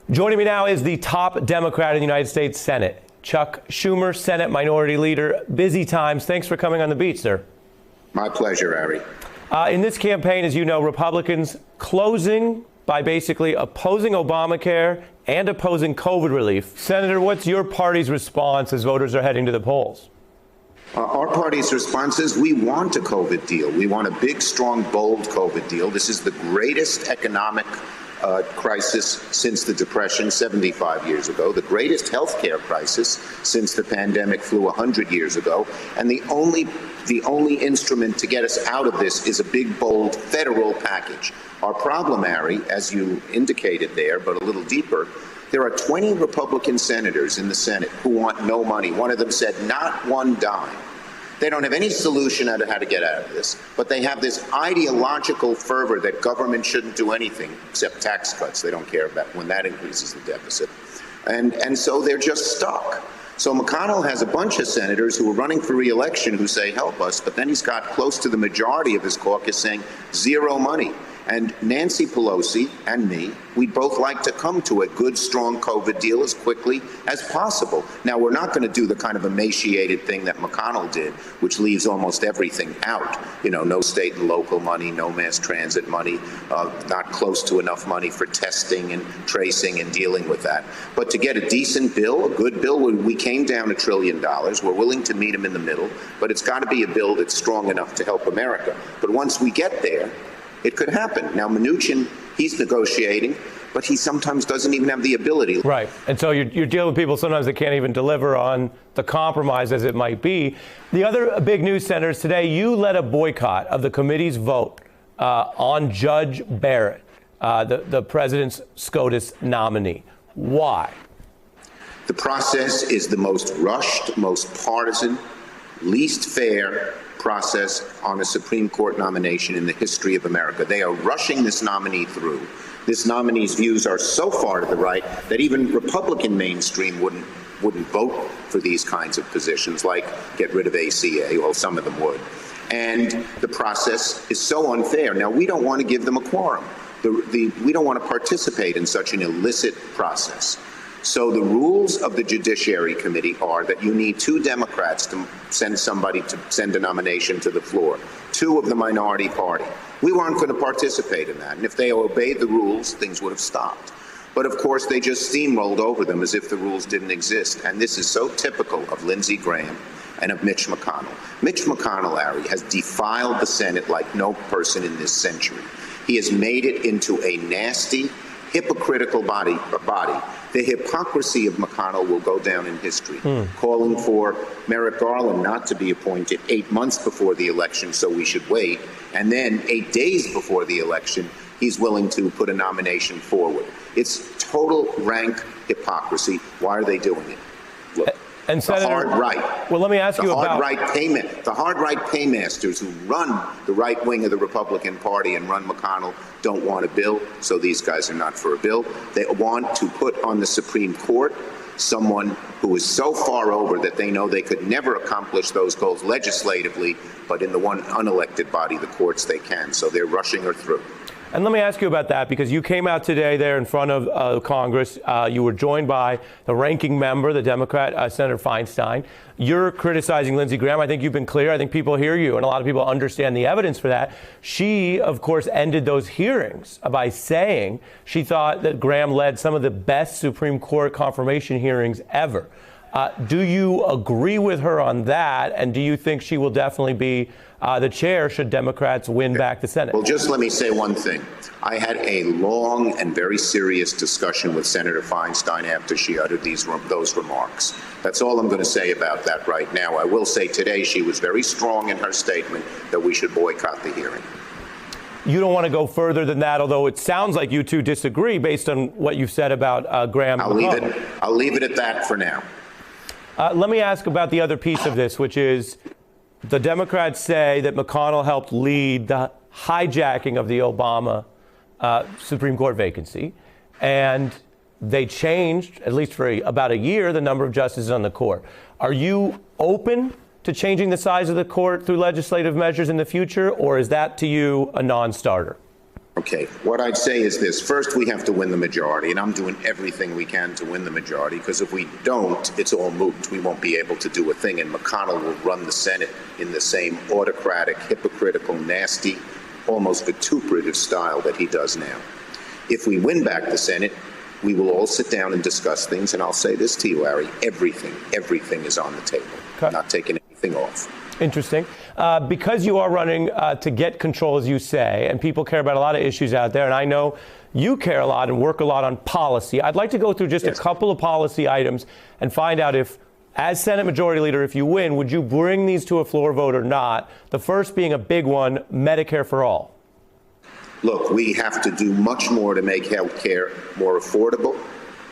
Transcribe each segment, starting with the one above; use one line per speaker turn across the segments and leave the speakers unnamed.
Joining me now is the top Democrat in the United States Senate, Chuck Schumer, Senate Minority Leader. Busy times. Thanks for coming on the beat, sir.
My pleasure, Harry.
In this campaign, as you know, Republicans closing by basically opposing Obamacare and opposing COVID relief. Senator, what's your party's response as voters are heading to the polls?
Our party's response is we want a COVID deal. We want a big, strong, bold COVID deal. This is the greatest economic crisis since the Depression 75 years ago, the greatest health care crisis since the pandemic flew 100 years ago, and the only instrument to get us out of this is a big, bold federal package. Our problem, Harry, as you indicated there, but a little deeper, there are 20 Republican senators in the Senate who want no money. One of them said not one dime. They don't have any solution on how to get out of this, but they have this ideological fervor that government shouldn't do anything except tax cuts. They don't care about when that increases the deficit. And so they're just stuck. So McConnell has a bunch of senators who are running for re-election who say, help us, but then he's got close to the majority of his caucus saying zero money. And Nancy Pelosi and me, we'd both like to come to a good, strong COVID deal as quickly as possible. Now, we're not going to do the kind of emaciated thing that McConnell did, which leaves almost everything out. You know, no state and local money, no mass transit money, not close to enough money for testing and tracing and dealing with that. But to get a decent bill, a good bill, we came down $1 trillion. We're willing to meet them in the middle, but it's got to be a bill that's strong enough to help America. But once we get there, it could happen. Now, Mnuchin, he's negotiating, but he sometimes doesn't even have the ability.
Right. And so you're dealing with people sometimes that can't even deliver on the compromise as it might be. The other big news, senators, today, you led a boycott of the committee's vote on Judge Barrett, the president's SCOTUS nominee. Why?
The process is the most rushed, most partisan, least fair process on a Supreme Court nomination in the history of America. They are rushing this nominee through. This nominee's views are so far to the right that even Republican mainstream wouldn't vote for these kinds of positions, like get rid of ACA, well, some of them would. And the process is so unfair. Now, we don't want to give them a quorum. We don't want to participate in such an illicit process. So the rules of the Judiciary Committee are that you need 2 Democrats to send somebody to send a nomination to the floor, 2 of the minority party. We weren't going to participate in that. And if they obeyed the rules, things would have stopped. But of course, they just steamrolled over them as if the rules didn't exist. And this is so typical of Lindsey Graham and of Mitch McConnell. Mitch McConnell, Larry, has defiled the Senate like no person in this century. He has made it into a nasty, hypocritical body. The hypocrisy of McConnell will go down in history, calling for Merrick Garland not to be appointed 8 months before the election, so we should wait. And then 8 days before the election, he's willing to put a nomination forward. It's total rank hypocrisy. Why are they doing it? Look.
And Senator,
the hard right.
Well, let me ask you about
the hard right paymasters who run the right wing of the Republican Party and run McConnell don't want a bill, so these guys are not for a bill. They want to put on the Supreme Court someone who is so far over that they know they could never accomplish those goals legislatively, but in the one unelected body, the courts, they can. So they're rushing her through.
And let me ask you about that, because you came out today there in front of Congress. You were joined by the ranking member, the Democrat, Senator Feinstein. You're criticizing Lindsey Graham. I think you've been clear. I think people hear you, and a lot of people understand the evidence for that. She, of course, ended those hearings by saying she thought that Graham led some of the best Supreme Court confirmation hearings ever. Do you agree with her on that? And do you think she will definitely be the chair should Democrats win back the Senate?
Well, just let me say one thing. I had a long and very serious discussion with Senator Feinstein after she uttered those remarks. That's all I'm going to say about that right now. I will say today she was very strong in her statement that we should boycott the hearing.
You don't want to go further than that, although it sounds like you two disagree based on what you've said about Graham.
I'll leave it at that for now.
Let me ask about the other piece of this, which is the Democrats say that McConnell helped lead the hijacking of the Obama Supreme Court vacancy, and they changed, at least for about a year, the number of justices on the court. Are you open to changing the size of the court through legislative measures in the future, or is that to you a non-starter?
Okay, what I'd say is this. First, we have to win the majority, and I'm doing everything we can to win the majority, because if we don't, it's all moot. We won't be able to do a thing, and McConnell will run the Senate in the same autocratic, hypocritical, nasty, almost vituperative style that he does now. If we win back the Senate, we will all sit down and discuss things, and I'll say this to you, Larry, everything is on the table.
Okay.
I'm not taking anything off.
Interesting. Because you are running to get control, as you say, and people care about a lot of issues out there, and I know you care a lot and work a lot on policy, I'd like to go through just a couple of policy items and find out if, as Senate Majority Leader, if you win, would you bring these to a floor vote or not? The first being a big one, Medicare for all.
Look, we have to do much more to make health care more affordable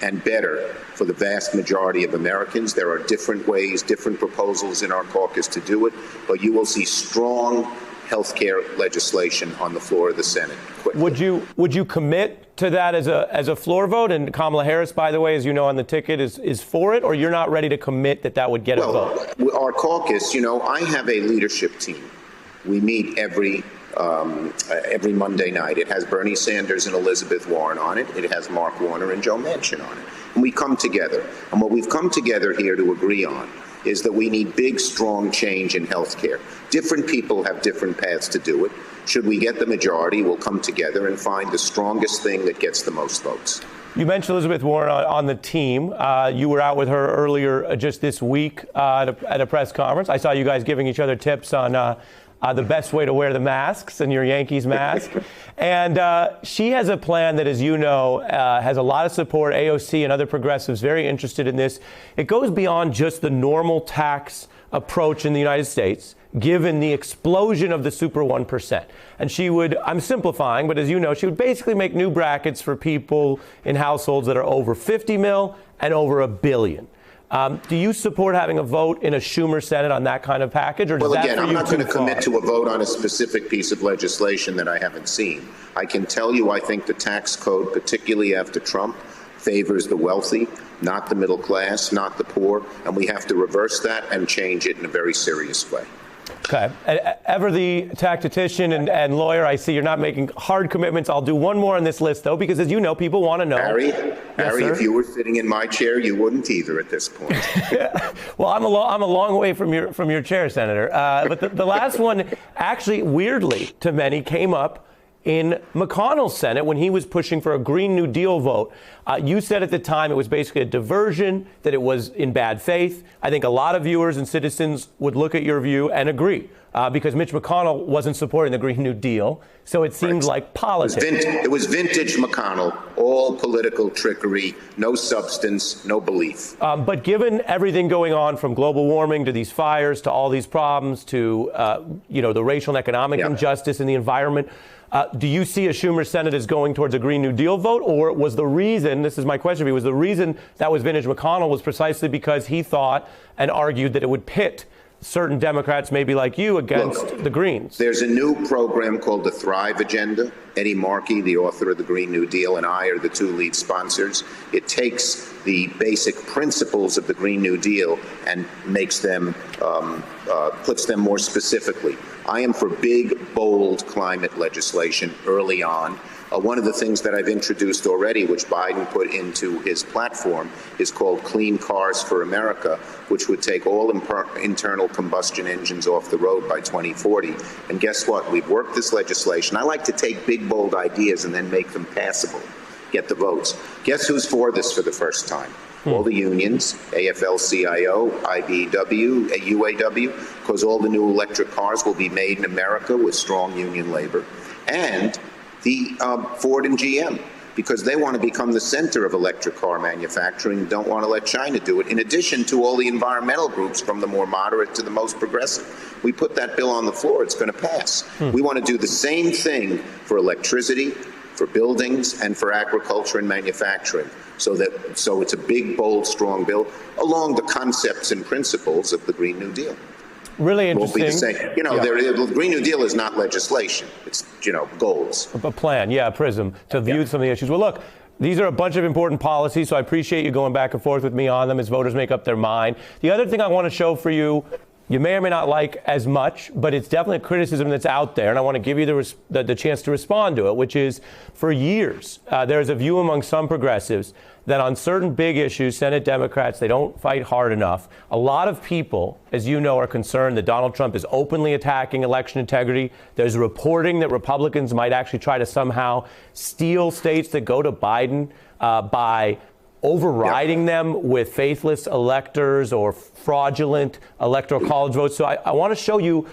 and better for the vast majority of Americans. There are different ways, different proposals in our caucus to do it, but you will see strong health care legislation on the floor of the Senate quickly.
Would you commit to that as a floor vote? And Kamala Harris, by the way, as you know on the ticket, is for it, or you're not ready to commit that would get a vote?
Our caucus, I have a leadership team. We meet every Monday night. It has Bernie Sanders and Elizabeth Warren on it. It has Mark Warner and Joe Manchin on it. And we come together. And what we've come together here to agree on is that we need big, strong change in health care. Different people have different paths to do it. Should we get the majority, we'll come together and find the strongest thing that gets the most votes.
You mentioned Elizabeth Warren on the team. You were out with her earlier just this week at a press conference. I saw you guys giving each other tips on the best way to wear the masks and your Yankees mask. And she has a plan that, as you know, has a lot of support. AOC and other progressives very interested in this. It goes beyond just the normal tax approach in the United States, given the explosion of the super 1%. And she would, I'm simplifying, but as you know, she would basically make new brackets for people in households that are over 50 mil and over $1 billion. Do you support having a vote in a Schumer Senate on that kind of package? Or
well, again, I'm not going to commit to a vote on a specific piece of legislation that I haven't seen. I can tell you I think the tax code, particularly after Trump, favors the wealthy, not the middle class, not the poor, and we have to reverse that and change it in a very serious way.
Okay. Ever the tactician and lawyer, I see you're not making hard commitments. I'll do one more on this list, though, because as you know, people want to know.
Harry,
yes,
if you were sitting in my chair, you wouldn't either at this point.
Well, I'm a long way from your chair, Senator. But the last one, actually, weirdly to many, came up in McConnell's Senate when he was pushing for a Green New Deal vote. You said at the time it was basically a diversion, that it was in bad faith. I think a lot of viewers and citizens would look at your view and agree, because Mitch McConnell wasn't supporting the Green New Deal. So it seemed like politics.
It was vintage McConnell, all political trickery, no substance, no belief.
But given everything going on, from global warming to these fires to all these problems to the racial and economic injustice in the environment, do you see a Schumer Senate as going towards a Green New Deal vote, or was the reason, this is my question to you, was the reason that was vintage McConnell was precisely because he thought and argued that it would pit certain Democrats, maybe like you, against the Greens?
There's a new program called the Thrive Agenda. Eddie Markey, the author of the Green New Deal, and I are the two lead sponsors. It takes the basic principles of the Green New Deal and makes them, puts them more specifically. I am for big, bold climate legislation early on. One of the things that I've introduced already, which Biden put into his platform, is called Clean Cars for America, which would take all internal combustion engines off the road by 2040. And guess what? We've worked this legislation. I like to take big, bold ideas and then make them passable, get the votes. Guess who's for this for the first time? All the unions, AFL-CIO, IBEW, UAW, because all the new electric cars will be made in America with strong union labor. And the Ford and GM, because they want to become the center of electric car manufacturing, don't want to let China do it, in addition to all the environmental groups from the more moderate to the most progressive. We put that bill on the floor, it's going to pass. We want to do the same thing for electricity, for buildings, and for agriculture and manufacturing. So it's a big, bold, strong bill along the concepts and principles of the Green New Deal.
Really interesting.
Won't be the same. The Green New Deal is not legislation. It's, goals.
A plan, a prism to view some of the issues. Well, look, these are a bunch of important policies, so I appreciate you going back and forth with me on them as voters make up their mind. The other thing I want to show for you, you may or may not like as much, but it's definitely a criticism that's out there, and I want to give you the chance to respond to it, which is, for years, there's a view among some progressives that on certain big issues, Senate Democrats, they don't fight hard enough. A lot of people, as you know, are concerned that Donald Trump is openly attacking election integrity. There's reporting that Republicans might actually try to somehow steal states that go to Biden by overriding them with faithless electors or fraudulent electoral college votes. So I want to show you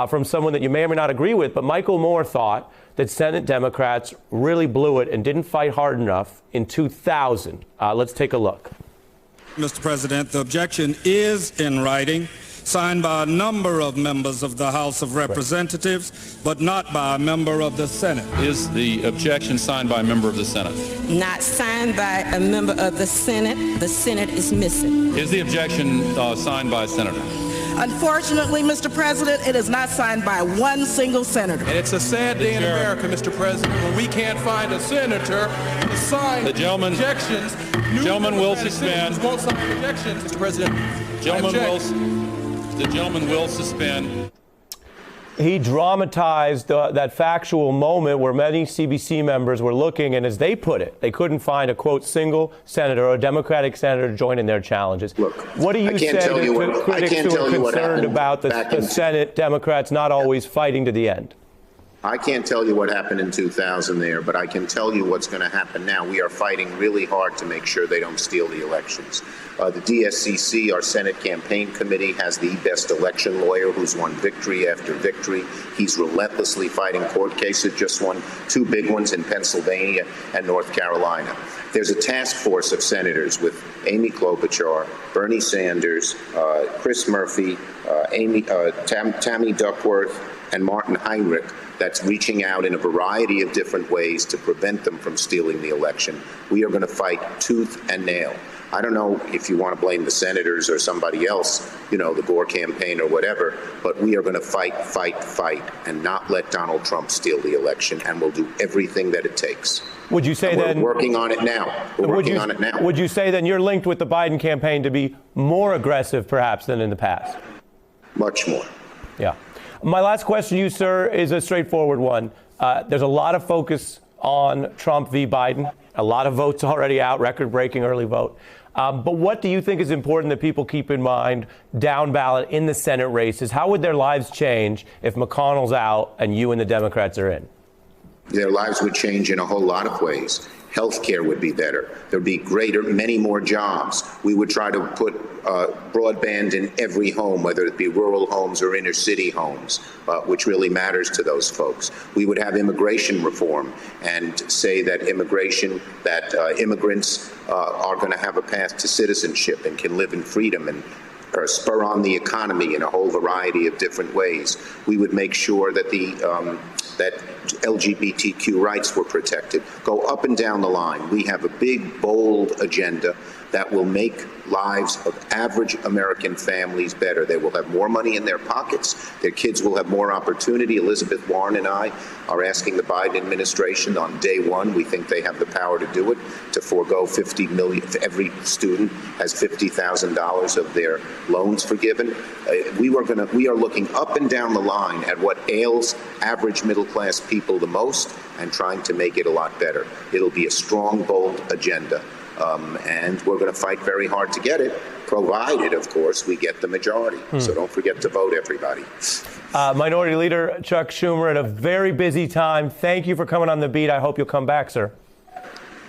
from someone that you may or may not agree with, but Michael Moore thought that Senate Democrats really blew it and didn't fight hard enough in 2000. Let's take a look.
Mr. President, the objection is in writing, signed by a number of members of the House of Representatives, but not by a member of the Senate.
Is the objection signed by a member of the Senate?
Not signed by a member of the Senate. The Senate is missing.
Is the objection signed by a senator?
Unfortunately, Mr. President, it is not signed by one single senator.
And it's a sad day in America, Mr. President, when we can't find a senator to sign objections.
The gentleman will suspend.
Won't sign objections, Mr. President.
The gentleman will suspend.
He dramatized that factual moment where many CBC members were looking, and as they put it, they couldn't find a, quote, single senator or a Democratic senator to join in their challenges.
Look,
what do you say to critics who are concerned about the Senate Democrats not always fighting to the end?
I can't tell you what happened in 2000 there, but I can tell you what's going to happen now. We are fighting really hard to make sure they don't steal the elections. The DSCC, our Senate Campaign Committee, has the best election lawyer who's won victory after victory. He's relentlessly fighting court cases, just won 2 big ones in Pennsylvania and North Carolina. There's a task force of senators with Amy Klobuchar, Bernie Sanders, Chris Murphy, Tammy Duckworth, and Martin Heinrich that's reaching out in a variety of different ways to prevent them from stealing the election. We are going to fight tooth and nail. I don't know if you want to blame the senators or somebody else, you know, the Gore campaign or whatever, but we are going to fight, and not let Donald Trump steal the election, and we'll do everything that it takes.
Would you say then...
We're working on it now.
Would you say then you're linked with the Biden campaign to be more aggressive, perhaps, than in the past?
Much more.
Yeah. My last question to you, sir, is a straightforward one. There's a lot of focus on Trump v. Biden, a lot of votes already out, record-breaking early vote. But what do you think is important that people keep in mind down ballot in the Senate races? How would their lives change if McConnell's out and you and the Democrats are in?
Their lives would change in a whole lot of ways. Healthcare would be better. There'd be many more jobs. We would try to put broadband in every home, whether it be rural homes or inner city homes, which really matters to those folks. We would have immigration reform and say that immigrants are going to have a path to citizenship and can live in freedom and spur on the economy in a whole variety of different ways. We would make sure that that LGBTQ rights were protected. Go up and down the line. We have a big, bold agenda that will make lives of average American families better. They will have more money in their pockets. Their kids will have more opportunity. Elizabeth Warren and I are asking the Biden administration on day one, we think they have the power to do it, to forego $50 million. Every student has $50,000 of their loans forgiven. We are looking up and down the line at what ails average middle-class people the most and trying to make it a lot better. It'll be a strong, bold agenda. And we're going to fight very hard to get it, provided, of course, we get the majority. So don't forget to vote, everybody.
Minority Leader Chuck Schumer, at a very busy time. Thank you for coming on The Beat. I hope you'll come back, sir.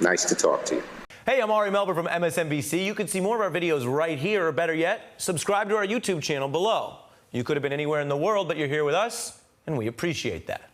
Nice to talk to you.
Hey, I'm Ari Melber from MSNBC. You can see more of our videos right here, or better yet, subscribe to our YouTube channel below. You could have been anywhere in the world, but you're here with us, and we appreciate that.